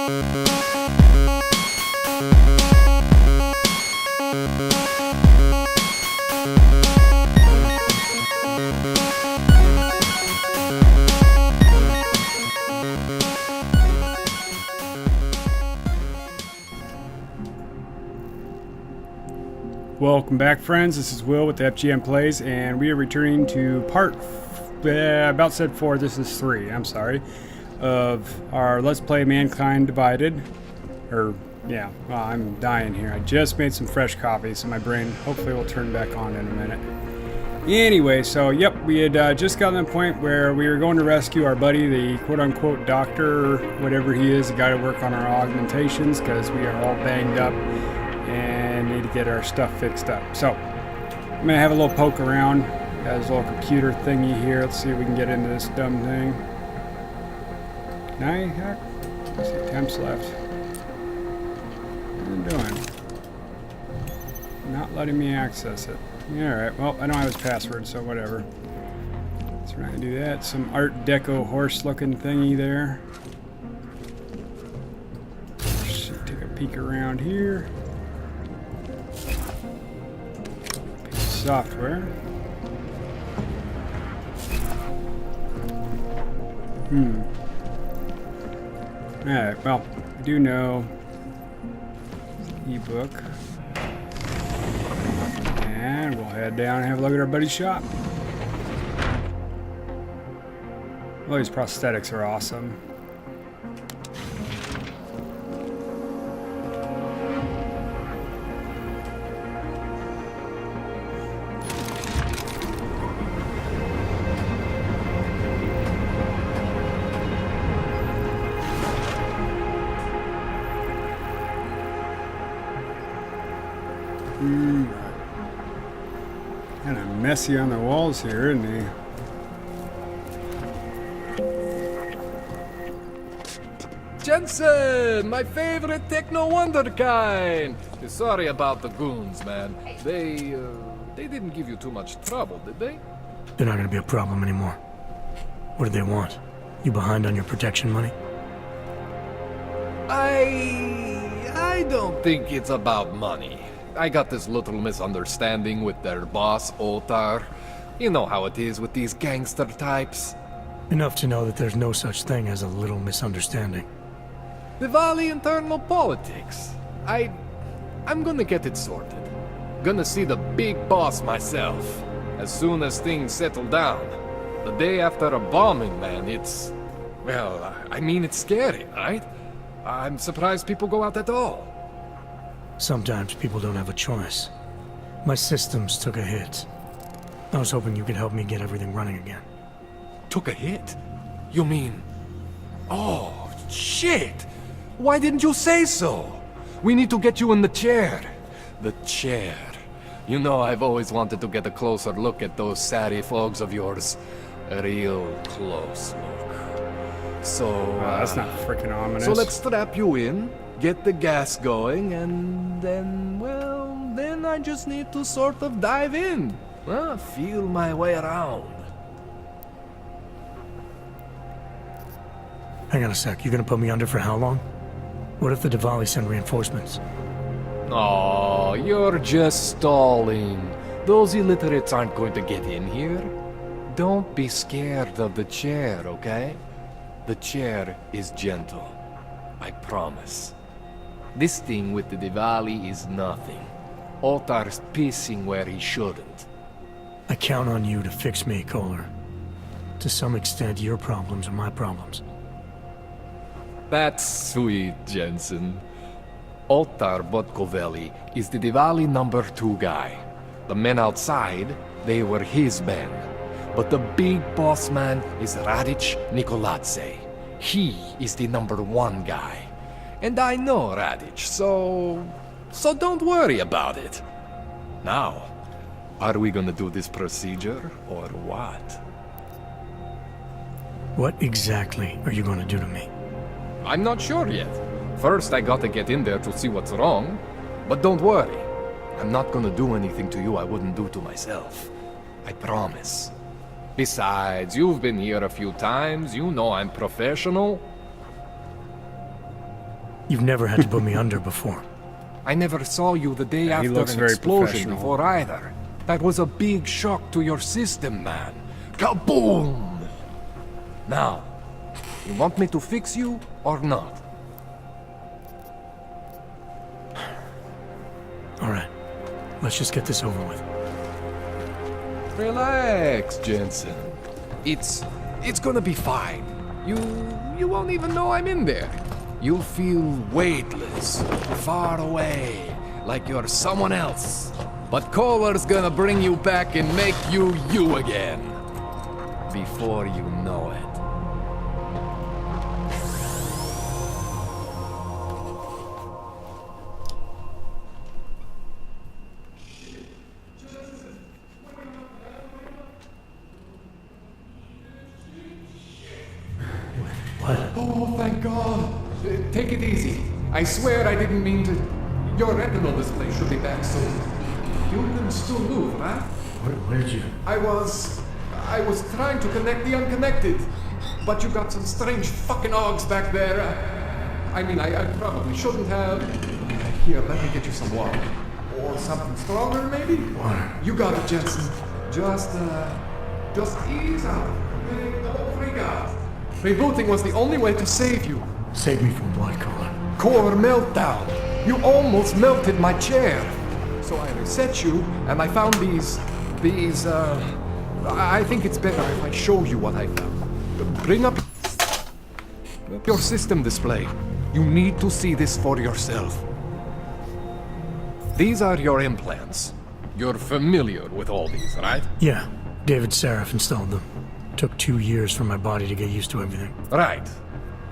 Welcome back, friends. This is Will with the FGM Plays, and we are returning to part about said 4. This is 3. I'm sorry, of our Let's Play Mankind Divided. I'm dying here. I just made some fresh coffee, so my brain hopefully will turn back on in a minute. Anyway, so yep, we had just gotten to the point where we were going to rescue our buddy, the quote-unquote doctor, or whatever he is, the guy to work on our augmentations, because we are all banged up and need to get our stuff fixed up. So I'm gonna have a little poke around. Got his little computer thingy here. Let's see if we can get into this dumb thing. Let's see, temps left. What are you doing? Not letting me access it. Yeah, alright, well, I don't have his password, so whatever. So we're not gonna do that. Some Art Deco horse looking thingy there. Should take a peek around here. Software. Alright, well, I do know ebook. And we'll head down and have a look at our buddy's shop. Well, these prosthetics are awesome. Kind of messy on the walls here, isn't he? Jensen, my favorite techno wonderkind. Sorry about the goons, man. They didn't give you too much trouble, did they? They're not gonna be a problem anymore. What do they want? You behind on your protection money? I don't think it's about money. I got this little misunderstanding with their boss, Otar. You know how it is with these gangster types. Enough to know that there's no such thing as a little misunderstanding. Diwali internal politics. I'm gonna get it sorted. Gonna see the big boss myself. As soon as things settle down. The day after a bombing, man, it's... Well, I mean, it's scary, right? I'm surprised people go out at all. Sometimes people don't have a choice. My systems took a hit. I was hoping you could help me get everything running again. Took a hit? You mean... Oh, shit! Why didn't you say so? We need to get you in the chair. The chair. You know, I've always wanted to get a closer look at those satty fogs of yours. A real close look. So... that's not freaking ominous. So let's strap you in. Get the gas going, and then, well, then I just need to sort of dive in. Feel my way around. Hang on a sec, you gonna put me under for how long? What if the Diwali send reinforcements? Oh, you're just stalling. Those illiterates aren't going to get in here. Don't be scared of the chair, okay? The chair is gentle. I promise. This thing with the Diwali is nothing. Otar's pissing where he shouldn't. I count on you to fix me, Kohler. To some extent, your problems are my problems. That's sweet, Jensen. Otar Botkoveli is the Diwali #2 guy. The men outside, they were his men. But the big boss man is Radic Nikoladze. He is the #1 guy. And I know Radic, so don't worry about it. Now, are we gonna do this procedure, or what? What exactly are you gonna do to me? I'm not sure yet. First, I gotta get in there to see what's wrong. But don't worry. I'm not gonna do anything to you I wouldn't do to myself. I promise. Besides, you've been here a few times. You know I'm professional. You've never had to put me under before. I never saw you the day Yeah, he after looks an very explosion professional. before either. That was a big shock to your system, man. Kaboom! Now, you want me to fix you or not? All right, let's just get this over with. Relax, Jensen. It's gonna be fine. You won't even know I'm in there. You'll feel weightless, far away, like you're someone else. But Kohler's gonna bring you back and make you you again. Before you know it. What? Oh, thank God. Take it easy. I swear I didn't mean to. Your retinal display should be back soon. You can still move, right? Where did you... I was trying to connect the unconnected, but you got some strange fucking ogs back there. I mean, I probably shouldn't have. Here, let me get you some water. Or something stronger, maybe? Water. You got it, Jensen. Just ease out. Don't freak out. Rebooting was the only way to save you. Save me from what, Kohler? Core meltdown. You almost melted my chair. So I reset you, and I found these, I think it's better if I show you what I found. Bring up your system display. You need to see this for yourself. These are your implants. You're familiar with all these, right? Yeah, David Seraph installed them. Took 2 years for my body to get used to everything. Right.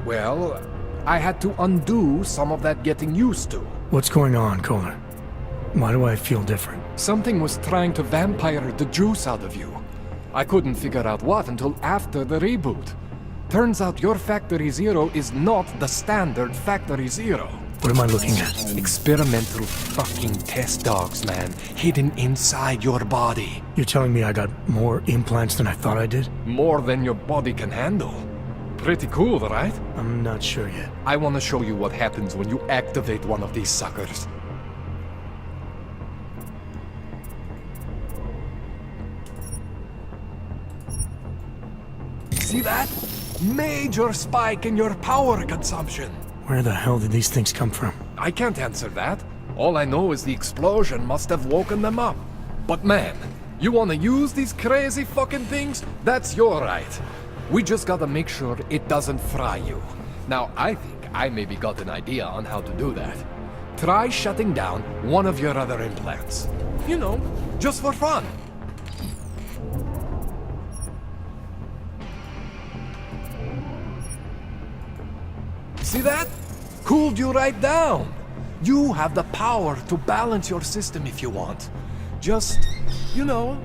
Well, I had to undo some of that getting used to. What's going on, Kohler? Why do I feel different? Something was trying to vampire the juice out of you. I couldn't figure out what until after the reboot. Turns out your Factory Zero is not the standard Factory Zero. What am I looking at? Experimental fucking test dogs, man. Hidden inside your body. You're telling me I got more implants than I thought I did? More than your body can handle. Pretty cool, right? I'm not sure yet. I want to show you what happens when you activate one of these suckers. See that? Major spike in your power consumption. Where the hell did these things come from? I can't answer that. All I know is the explosion must have woken them up. But man, you want to use these crazy fucking things? That's your right. We just gotta make sure it doesn't fry you. Now, I think I maybe got an idea on how to do that. Try shutting down one of your other implants. You know, just for fun. See that? Cooled you right down. You have the power to balance your system if you want. Just, you know,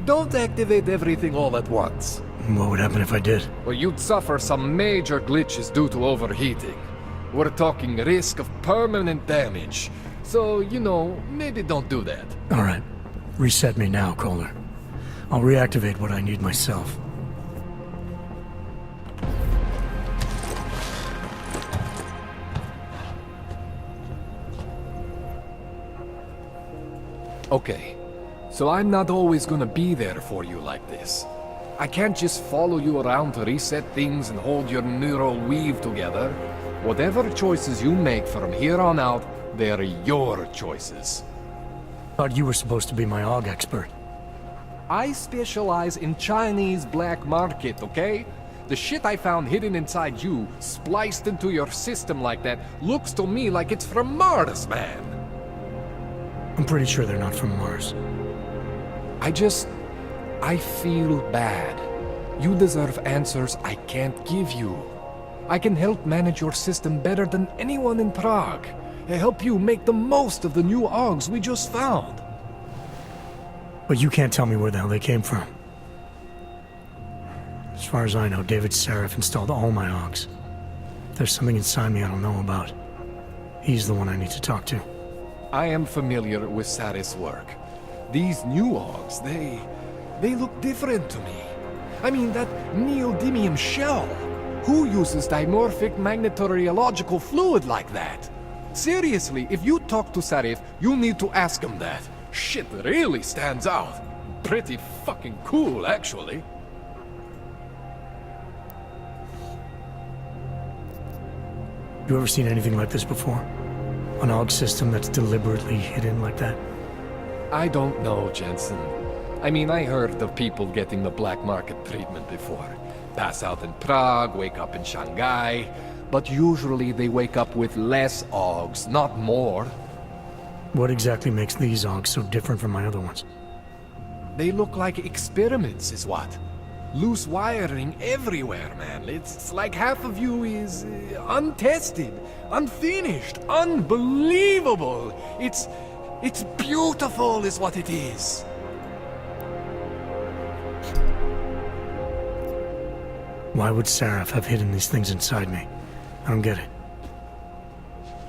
don't activate everything all at once. What would happen if I did? Or you'd suffer some major glitches due to overheating. We're talking risk of permanent damage. So, you know, maybe don't do that. All right. Reset me now, Kohler. I'll reactivate what I need myself. Okay, so I'm not always gonna be there for you like this. I can't just follow you around to reset things and hold your neural weave together. Whatever choices you make from here on out, they're your choices. Thought you were supposed to be my AUG expert. I specialize in Chinese black market, okay? The shit I found hidden inside you, spliced into your system like that, looks to me like it's from Mars, man. I'm pretty sure they're not from Mars. I feel bad. You deserve answers I can't give you. I can help manage your system better than anyone in Prague. I help you make the most of the new AUGs we just found. But you can't tell me where the hell they came from. As far as I know, David Seraph installed all my AUGs. There's something inside me I don't know about. He's the one I need to talk to. I am familiar with Sarah's work. These new AUGs, they look different to me. I mean, that neodymium shell. Who uses dimorphic magnetorheological fluid like that? Seriously, if you talk to Sarif, you need to ask him that. Shit really stands out. Pretty fucking cool, actually. You ever seen anything like this before? An AUG system that's deliberately hidden like that? I don't know, Jensen. I mean, I heard of people getting the black market treatment before. Pass out in Prague, wake up in Shanghai. But usually they wake up with less AUGs, not more. What exactly makes these AUGs so different from my other ones? They look like experiments, is what? Loose wiring everywhere, man. It's like half of you is untested, unfinished, unbelievable. It's beautiful, is what it is. Why would Sarif have hidden these things inside me? I don't get it.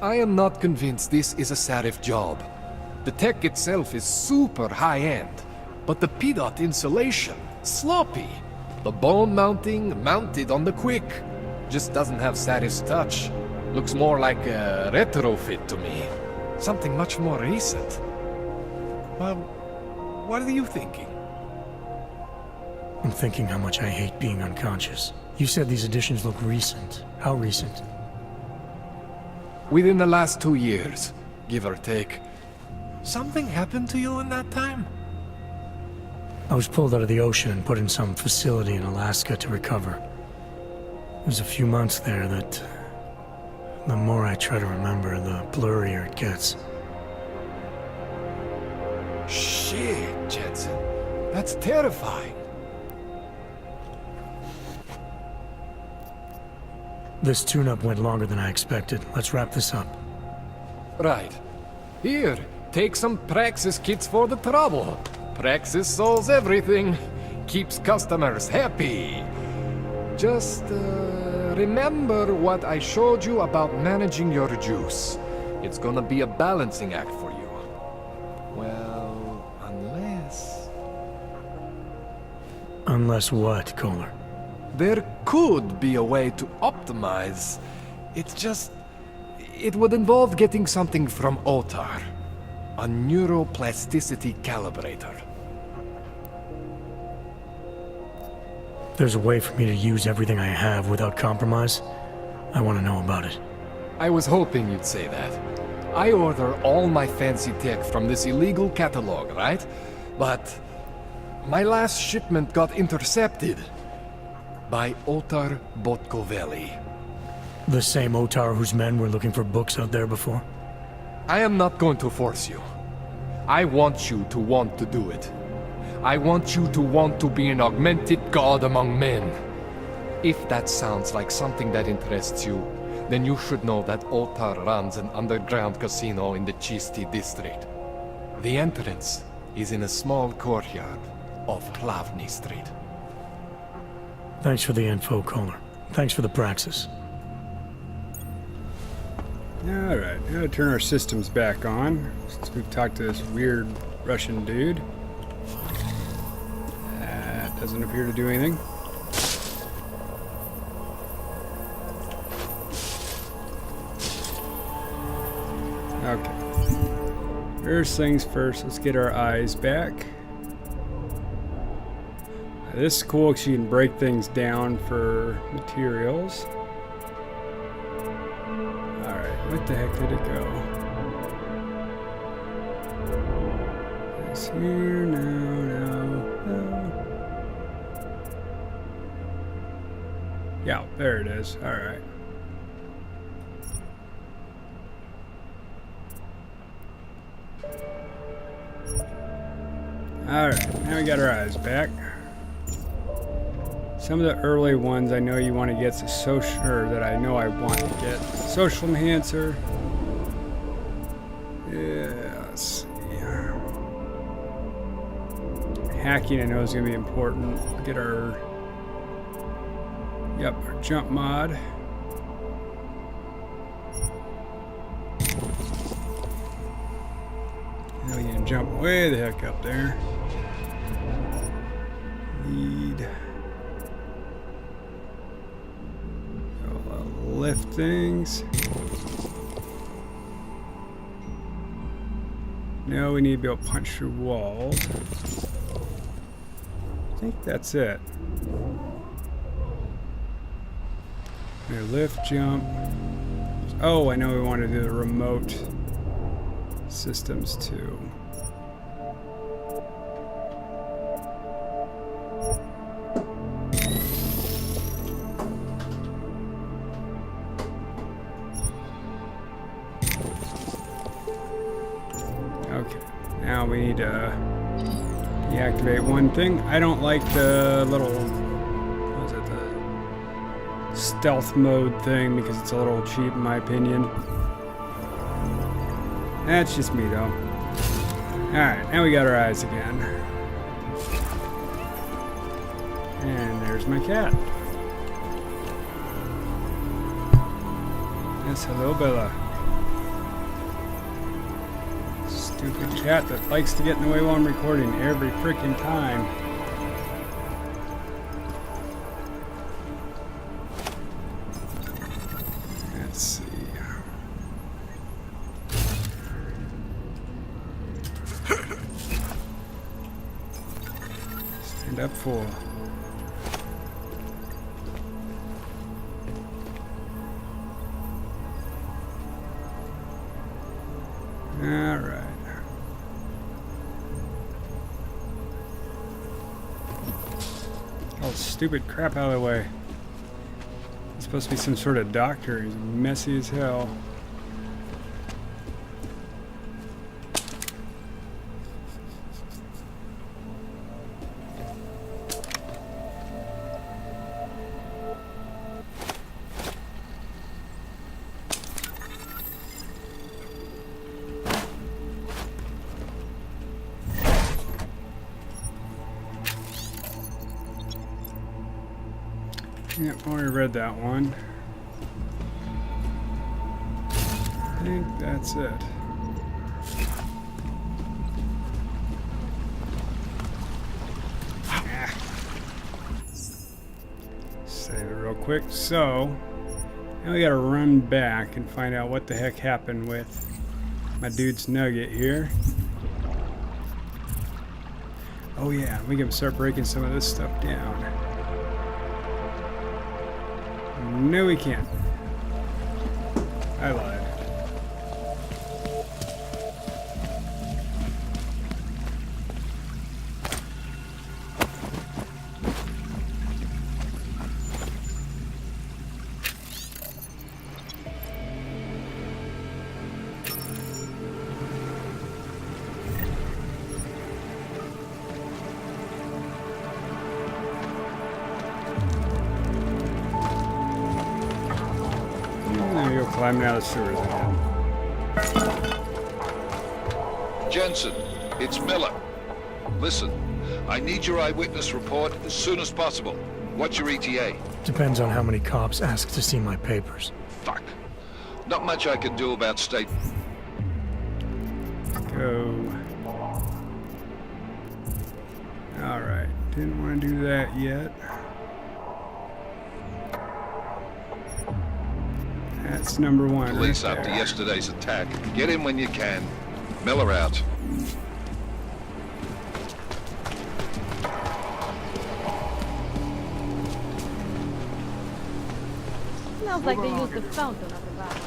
I am not convinced this is a Sarif job. The tech itself is super high-end, but the PDOT insulation, sloppy. The bone mounting, mounted on the quick. Just doesn't have Sarif's touch. Looks more like a retrofit to me. Something much more recent. Well, what are you thinking? I'm thinking how much I hate being unconscious. You said these additions look recent. How recent? Within the last 2 years, give or take. Something happened to you in that time? I was pulled out of the ocean and put in some facility in Alaska to recover. It was a few months there that... the more I try to remember, the blurrier it gets. Shit, Jensen. That's terrifying. This tune-up went longer than I expected. Let's wrap this up. Right. Here, take some Praxis kits for the trouble. Praxis solves everything. Keeps customers happy. Just, remember what I showed you about managing your juice. It's gonna be a balancing act for you. Well, unless... Unless what, Kohler? There could be a way to optimize. It's just... it would involve getting something from Otar. A neuroplasticity calibrator. There's a way for me to use everything I have without compromise? I want to know about it. I was hoping you'd say that. I order all my fancy tech from this illegal catalog, right? But my last shipment got intercepted by Otar Botkoveli. The same Otar whose men were looking for books out there before? I am not going to force you. I want you to want to do it. I want you to want to be an augmented god among men. If that sounds like something that interests you, then you should know that Otar runs an underground casino in the Chisti district. The entrance is in a small courtyard off Hlavny Street. Thanks for the info, Kohler. Thanks for the praxis. Alright, gotta turn our systems back on since we've talked to this weird Russian dude. That doesn't appear to do anything. Okay. First things first, let's get our eyes back. This is cool because you can break things down for materials. What the heck did it go? It's here, no. Yeah, there it is. Alright. Alright, now we got our eyes back. Some of the early ones I know you want to get the social, or that I know I want to get. Social enhancer. Yeah, let's see. Hacking I know is going to be important. Get our, our jump mod. Now we can jump way the heck up there. lift things. No, we need to be able to punch through walls. I think that's it. Here, lift, jump. Oh, I know we want to do the remote systems too. Okay, now we need to deactivate one thing. I don't like the little, what was it, the stealth mode thing because it's a little cheap in my opinion. That's just me though. Alright, now we got our eyes again. And there's my cat. Yes, hello Bella. Stupid cat that likes to get in the way while I'm recording every freaking time. Let's see. Stand up full. All right. Oh, stupid crap out of the way. He's supposed to be some sort of doctor. He's messy as hell. Yep, already read that one. I think that's it. Save it real quick. So, now we gotta run back and find out what the heck happened with my dude's nugget here. Oh yeah, we can start breaking some of this stuff down. No, we can't. I lied. You're climbing out of sewers again. Jensen, it's Miller. Listen, I need your eyewitness report as soon as possible. What's your ETA? Depends on how many cops ask to see my papers. Fuck. Not much I can do about state. Go. Alright, didn't want to do that yet. That's number one. Police right after there. yesterday's attack. Get in when you can. Miller out. Smells like they used the fountain at the back.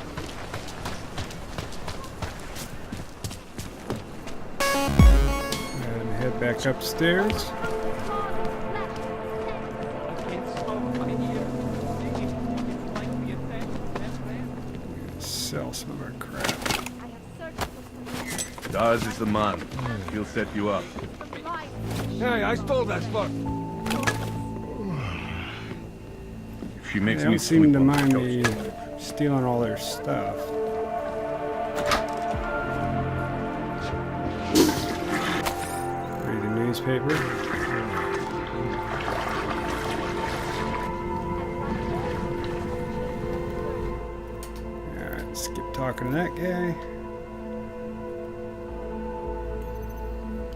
And head back upstairs. Sell some of our crap. Daz is the man. He'll set you up. Hey, I stole that fuck. If she They makes don't me seem sweep to on the mind coast. me stealing all their stuff. Read the newspaper. Alright, skip talking to that guy.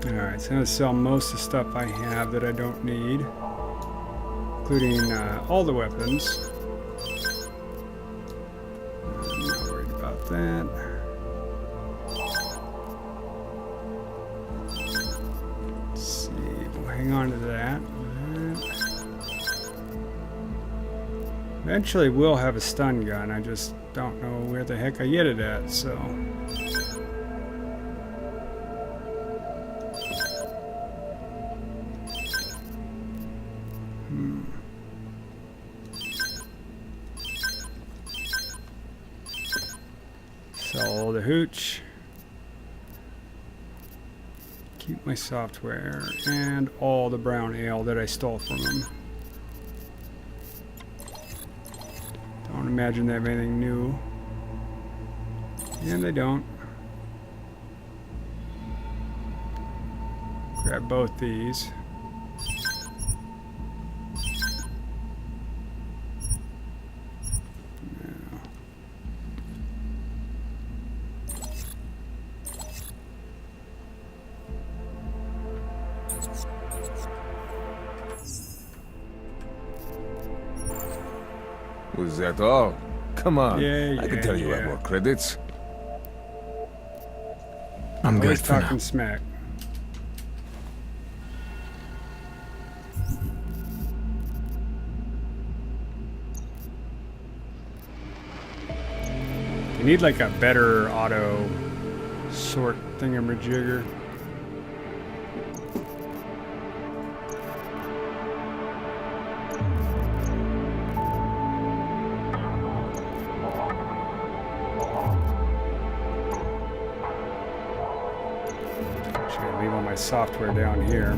Alright, so I'm going to sell most of the stuff I have that I don't need, including all the weapons. Skip that. Let's see. We'll hang on to that. Eventually we'll have a stun gun. I just don't know where the heck I get it at, so. Sell the hooch. Keep my software and all the brown ale that I stole from him. Don't imagine they have anything new. And they don't. Grab both these. Was that all? Come on. Yeah, I can tell you have more credits. I'm good Always for now. talking smack. You need like a better auto sort thingamajigger. Should leave all my software down here.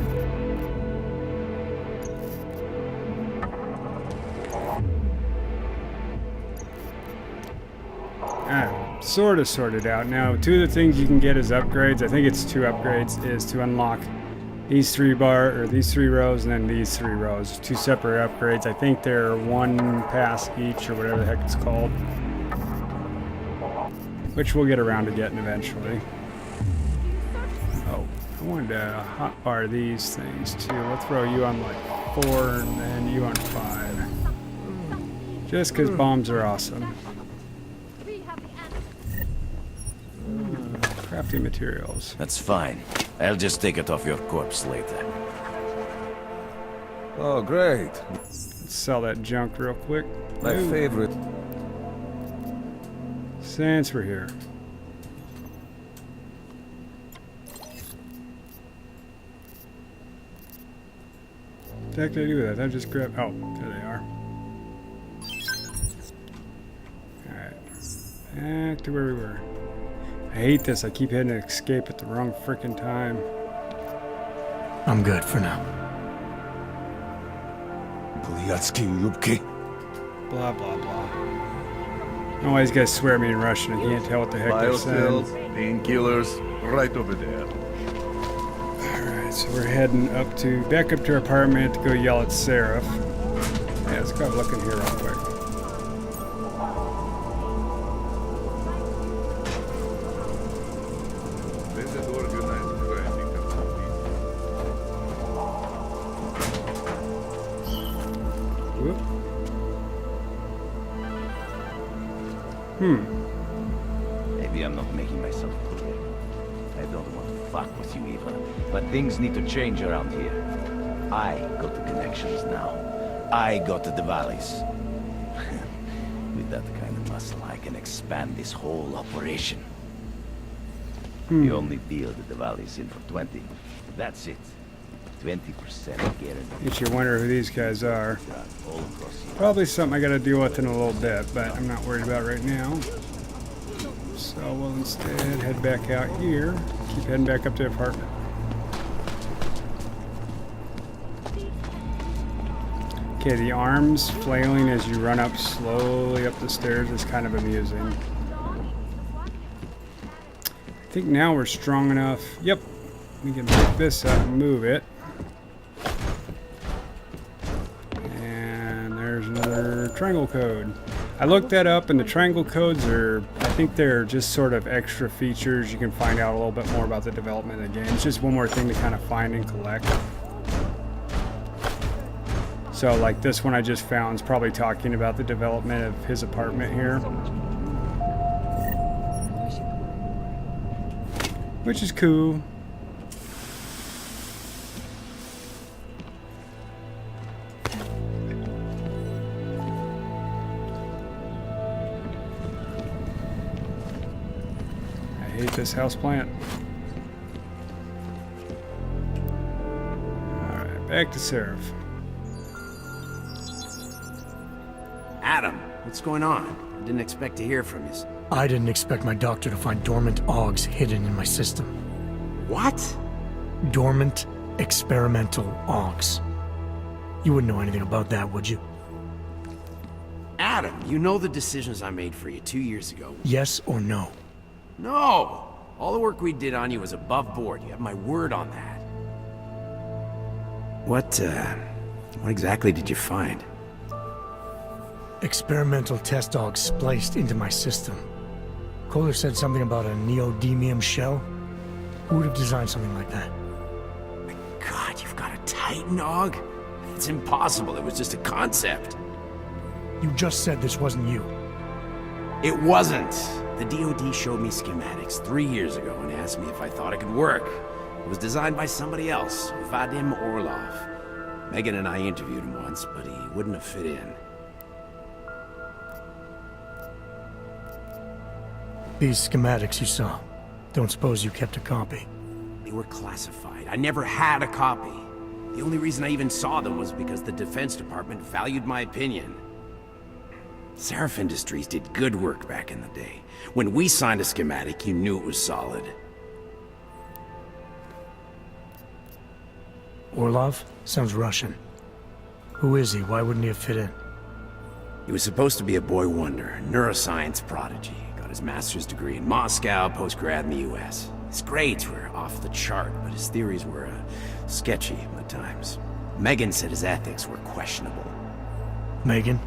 Sort of sorted out. Now, two of the things you can get as upgrades, I think it's 2 upgrades, is to unlock these 3 rows and then these 3 rows. 2 separate upgrades. I think they're 1 pass each or whatever the heck it's called. Which we'll get around to getting eventually. Oh, I wanted to hotbar these things too. We'll throw you on like 4 and then you on 5. Just because bombs are awesome. Crafting materials. That's fine. I'll just take it off your corpse later. Oh, great. Let's sell that junk real quick. My Ooh. favorite. Since we're here. What the heck did I do with that? I just grabbed. Oh, there they are. Alright. Back to where we were. I hate this. I keep hitting escape at the wrong frickin' time. I'm good for now. Blah, blah, blah. Oh, these guys swear at me in Russian. I can't tell what the heck they're saying. Painkillers, right over there. Alright, so we're heading back up to our apartment to go yell at Seraph. Yeah, let's go have a look in here real quick. Whoop. Maybe I'm not making myself clear. I don't want to fuck with you, Eva. But things need to change around here. I got the connections now. I got the valleys. With that kind of muscle, I can expand this whole operation. The only deal that the valley's in for 20. That's it. 20% guaranteed. Get you wonder who these guys are. All across the Probably something I gotta deal with in a little bit, but I'm not worried about right now. So we'll instead head back out here. Keep heading back up to the apartment. Okay, the arms flailing as you run up slowly up the stairs is kind of amusing. I think now we're strong enough. Yep, we can pick this up and move it. And there's another triangle code. I looked that up, and the triangle codes are, I think they're just sort of extra features. You can find out a little bit more about the development of the game. It's just one more thing to kind of find and collect. So like this one I just found is probably talking about the development of his apartment here. which is cool. I hate this houseplant. Alright, back to Seraph. Adam, what's going on? I didn't expect to hear from you. I didn't expect my doctor to find dormant augs hidden in my system. What? Dormant experimental augs. You wouldn't know anything about that, would you? Adam, you know the decisions I made for you 2 years ago. Yes or no? No! All the work we did on you was above board. You have my word on that. What exactly did you find? Experimental test augs spliced into my system. Kohler said something about a neodymium shell. Who would have designed something like that? God, you've got a Titan aug? It's impossible. It was just a concept. You just said this wasn't you. It wasn't. The DoD showed me schematics 3 years ago and asked me if I thought it could work. It was designed by somebody else, Vadim Orlov. Megan and I interviewed him once, but he wouldn't have fit in. These schematics you saw. Don't suppose you kept a copy? They were classified. I never had a copy. The only reason I even saw them was because the Defense Department valued my opinion. Seraph Industries did good work back in the day. When we signed a schematic, you knew it was solid. Orlov? Sounds Russian. Who is he? Why wouldn't he have fit in? He was supposed to be a boy wonder, a neuroscience prodigy. Got his master's degree in Moscow, post-grad in the US. His grades were off the chart, but his theories were sketchy at times. Megan said his ethics were questionable. Megan?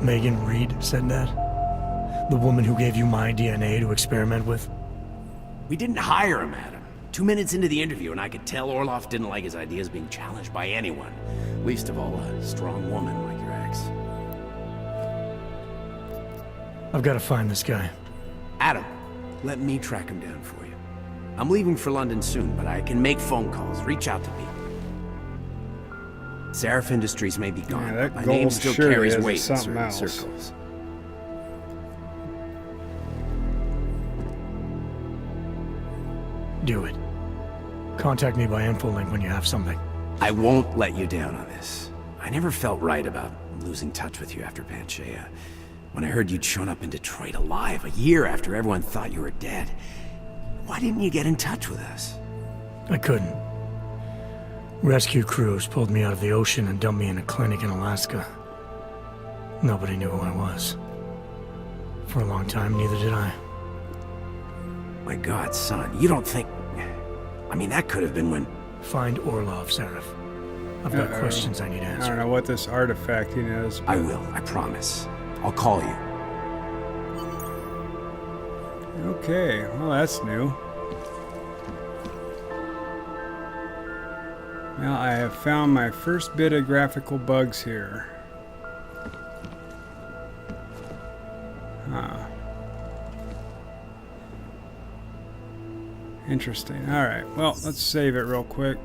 Megan Reed said that? The woman who gave you my DNA to experiment with? We didn't hire him, Adam. 2 minutes into the interview, and I could tell Orlov didn't like his ideas being challenged by anyone. Least of all, a strong woman like your ex. I've got to find this guy. Adam, let me track him down for you. I'm leaving for London soon, but I can make phone calls, reach out to people. Seraph Industries may be gone, that but my name gold still sure carries is weight in something certain else. circles. Do it. Contact me by infolink when you have something. I won't let you down on this. I never felt right about losing touch with you after Panchea. When I heard you'd shown up in Detroit alive a year after everyone thought you were dead, why didn't you get in touch with us? I couldn't. Rescue crews pulled me out of the ocean and dumped me in a clinic in Alaska. Nobody knew who I was. For a long time, neither did I. My God, son, you don't think... I mean, that could have been when... Find Orlov, Seraph. I've got questions I need I don't answered. know what this artifacting is. I will, I promise. I'll call you. Okay, well that's new. Well, I have found my first bit of graphical bugs here. Huh. Interesting. Alright, well, let's save it real quick.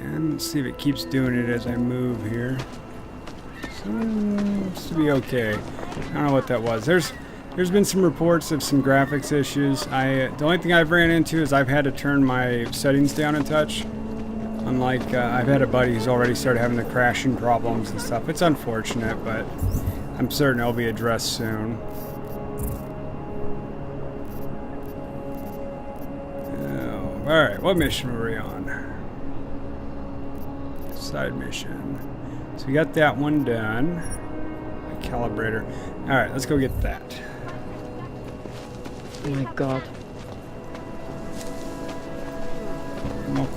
And let's see if it keeps doing it as I move here. Seems to be okay. I don't know what that was. There's been some reports of some graphics issues. The only thing I've ran into is I've had to turn my settings down a touch. Unlike, I've had a buddy who's already started having the crashing problems and stuff. It's unfortunate, but I'm certain it'll be addressed soon. Oh, alright, what mission were we on? Side mission. So we got that one done. The calibrator. Alright, let's go get that. Oh my god. No.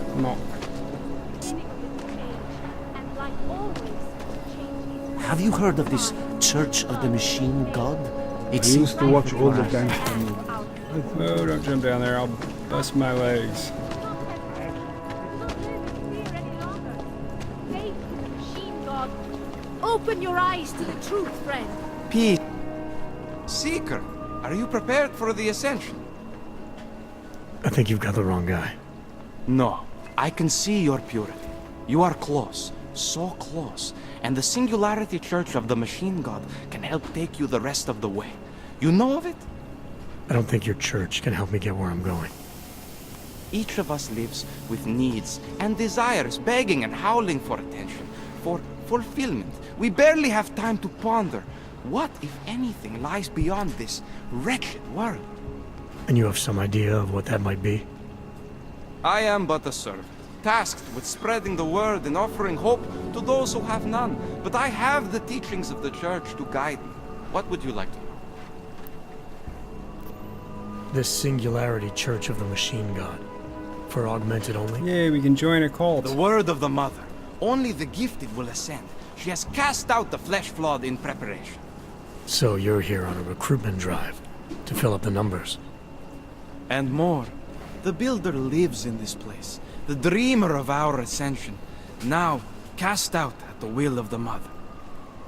Have you heard of this Church of the Machine God? I used to watch all the gangster movies. Oh, don't jump down there. I'll bust my legs. Open your eyes to the truth, friend. Peace. Seeker, are you prepared for the ascension? I think you've got the wrong guy. No, I can see your purity. You are close, so close, and the Singularity Church of the Machine God can help take you the rest of the way. You know of it? I don't think your church can help me get where I'm going. Each of us lives with needs and desires, begging and howling for attention, for fulfillment. We barely have time to ponder. What, if anything, lies beyond this wretched world? And you have some idea of what that might be? I am but a servant, tasked with spreading the word and offering hope to those who have none. But I have the teachings of the church to guide me. What would you like to know? This Singularity Church of the Machine God. For augmented only? Yay, we can join a cult. The word of the Mother. Only the gifted will ascend. She has cast out the flesh-flawed in preparation. So you're here on a recruitment drive to fill up the numbers. And more. The Builder lives in this place. The dreamer of our ascension. Now, cast out at the will of the Mother.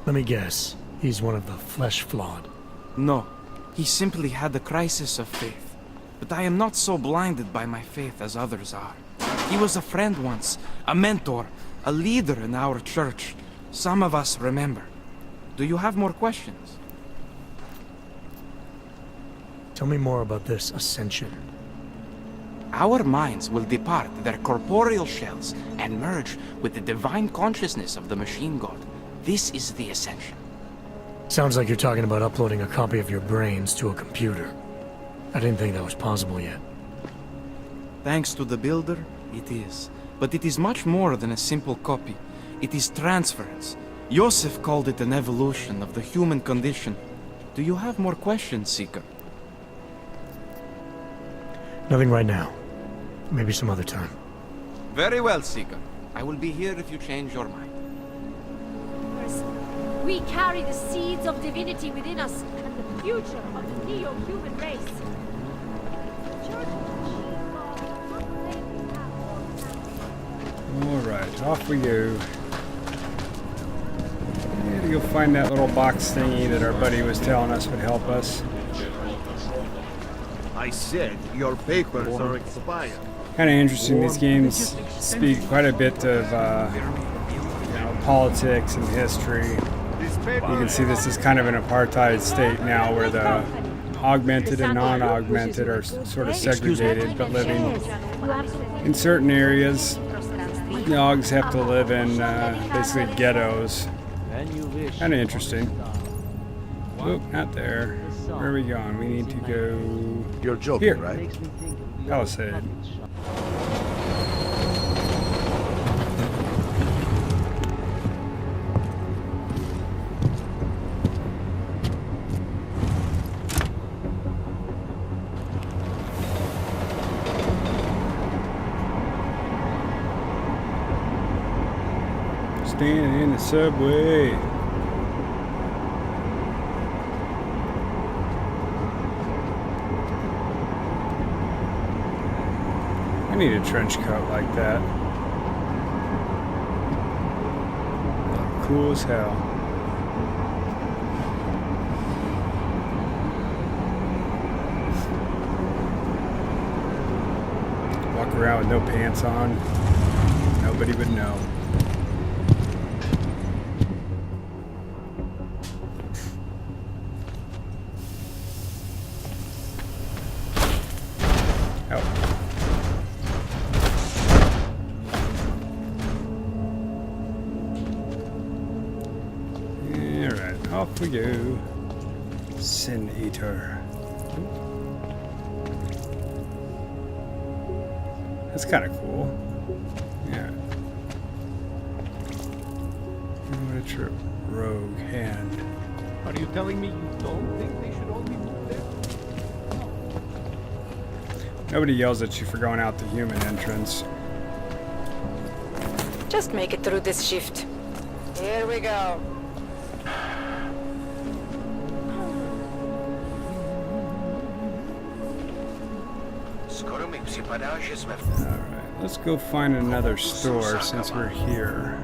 Let me guess. He's one of the flesh-flawed. No. He simply had a crisis of faith. But I am not so blinded by my faith as others are. He was a friend once, a mentor, a leader in our church. Some of us remember. Do you have more questions? Tell me more about this ascension. Our minds will depart their corporeal shells and merge with the divine consciousness of the Machine God. This is the ascension. Sounds like you're talking about uploading a copy of your brains to a computer. I didn't think that was possible yet. Thanks to the Builder, it is. But it is much more than a simple copy. It is transference. Joseph called it an evolution of the human condition. Do you have more questions, Seeker? Nothing right now. Maybe some other time. Very well, Seeker. I will be here if you change your mind. We carry the seeds of divinity within us and the future of the neo-human race. Alright, off we go. We had to go find that little box thingy that our buddy was telling us would help us. I said your papers are expired. Kind of interesting, these games speak quite a bit of politics and history. You can see this is kind of an apartheid state now where the augmented and non-augmented are sort of segregated but living in certain areas. Dogs have to live in basically ghettos. Kind of interesting. Oh, not there. Where are we going? We need to go... You're joking, here. right? Palisade. Standing in the subway. I need a trench coat like that. Cool as hell. Walk around with no pants on. Nobody would know. Off we go. Sin Eater. That's kind of cool. Yeah. What a trip. Rogue hand. Are you telling me you don't think they should only move there? Nobody yells at you for going out the human entrance. Just make it through this shift. Here we go. Alright, let's go find another store since we're here.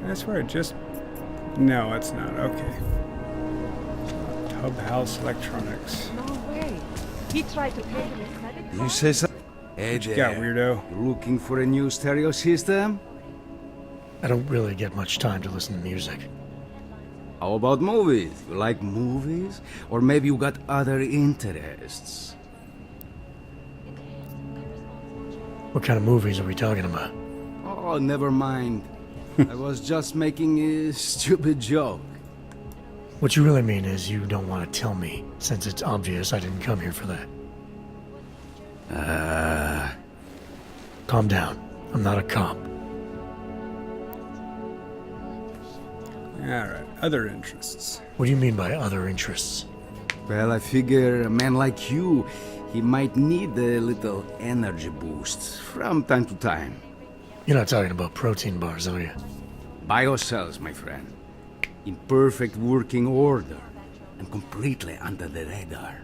I swear it just... No, it's not. Okay. Hub House Electronics. No way. He tried to pay him a credit card. You say so? Hey What you there. got, weirdo? You looking for a new stereo system? I don't really get much time to listen to music. How about movies? You like movies? Or maybe you got other interests? What kind of movies are we talking about? Oh, never mind. I was just making a stupid joke. What you really mean is you don't want to tell me, since it's obvious I didn't come here for that. Calm down. I'm not a cop. Alright, other interests. What do you mean by other interests? Well, I figure a man like you, he might need a little energy boost from time to time. You're not talking about protein bars, are you? Biocells, my friend. In perfect working order and completely under the radar.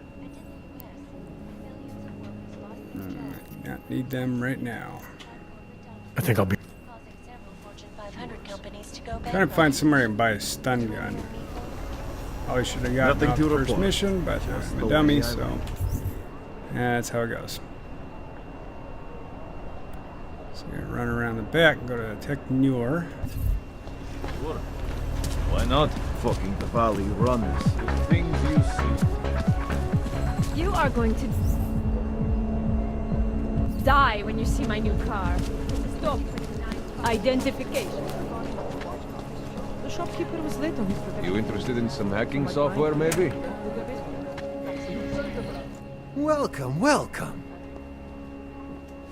Not need them right now. I think I'll be... Trying to find somewhere and buy a stun gun. Probably should have gotten off the first mission, but I'm a dummy, so that's how it goes. So we're gonna run around the back and go to Technure. Sure. Why not? Fucking the valley runs. Things you see. You are going to die when you see my new car. Stop. Identification. The shopkeeper was late on his production. You interested in some hacking software, maybe? Welcome, welcome.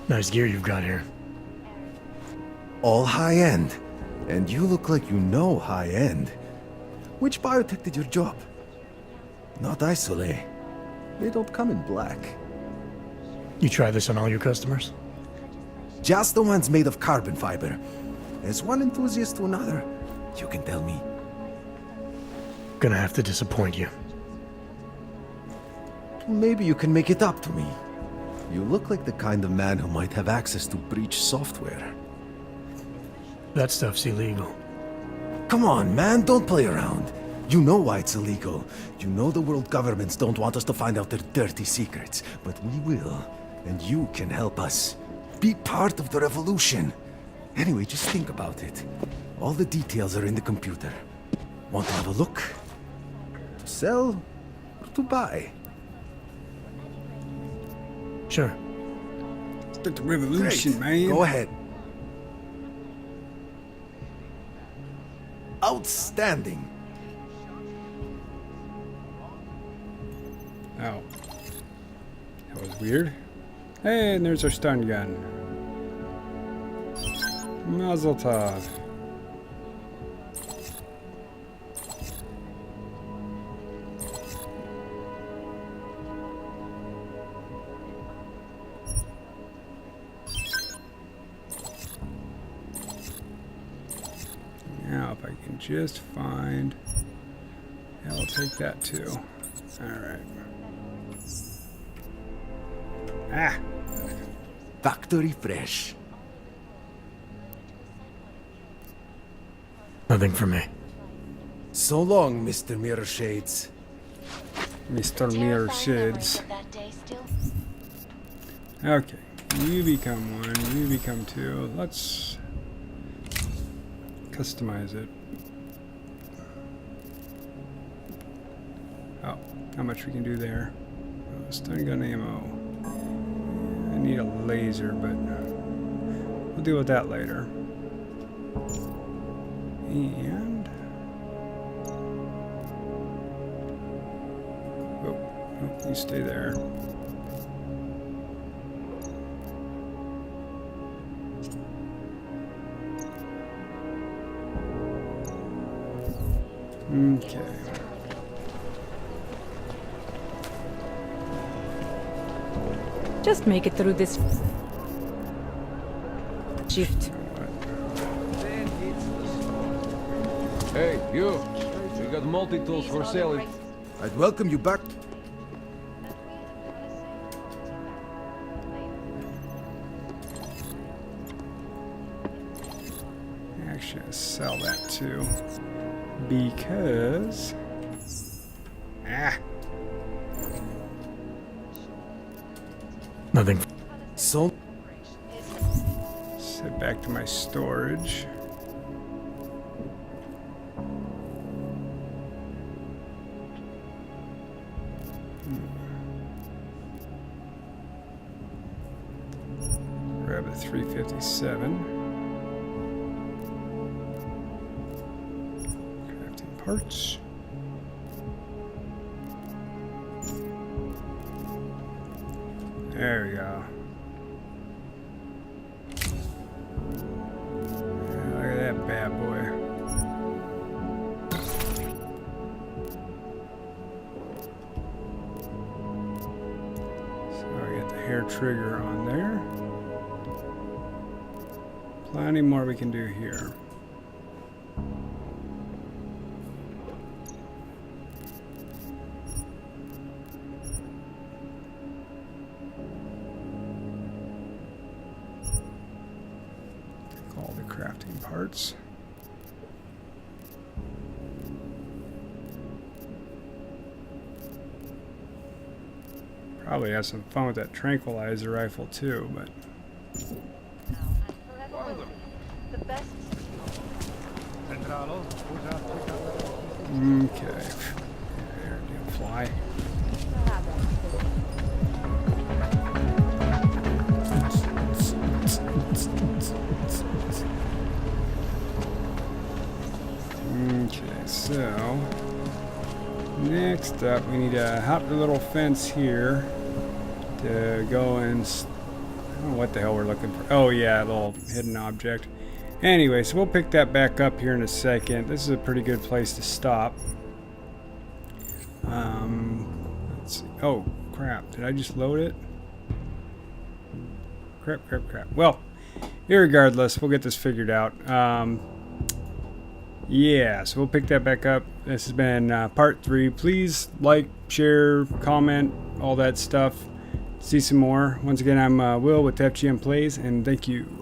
Nice gear you've got here. All high-end. And you look like you know high-end. Which biotech did your job? Not Isolate. They don't come in black. You try this on all your customers? Just the ones made of carbon fiber. As one enthusiast to another, you can tell me. Gonna have to disappoint you. Maybe you can make it up to me. You look like the kind of man who might have access to breach software. That stuff's illegal. Come on, man, don't play around. You know why it's illegal. You know the world governments don't want us to find out their dirty secrets. But we will, and you can help us. Be part of the revolution. Anyway, just think about it. All the details are in the computer. Want to have a look? To sell or to buy? Sure. Start the revolution, man. Go ahead. Outstanding. Oh. That was weird. Hey, and there's our stun gun. Mazel tov. Now, if I can just find... Yeah, I'll take that too. Alright. Ah! Factory fresh. Nothing for me. So long, Mr. Mirror Shades. Mr. Mirror Shades. Okay. You become one, you become two. Let's customize it. Oh, how much we can do there. Oh, stun gun ammo. I need a laser, but we'll deal with that later. And oh, you stay there. Okay. Just make it through this shift. Hey, you! We got multi-tools for sale. I'd welcome you back. actually gonna sell that too. Because... Nothing. So Set back to my storage. Grab a 357. Crafting parts. There we go. Yeah, look at that bad boy. So I got the hair trigger on there. Plenty more we can do here. All the crafting parts. Probably have some fun with that tranquilizer rifle too, but okay. There, damn fly. Okay, so next up we need to hop the little fence here to go and I don't know what the hell we're looking for. Oh yeah, a little hidden object. Anyway, so we'll pick that back up here in a second. This is a pretty good place to stop. Let's see. Oh crap, did I just load it? Crap. Well, irregardless, we'll get this figured out. Yeah, so we'll pick that back up. This has been part 3. Please like, share, comment, all that stuff. See some more. Once again, I'm Will with FGM Plays, and thank you.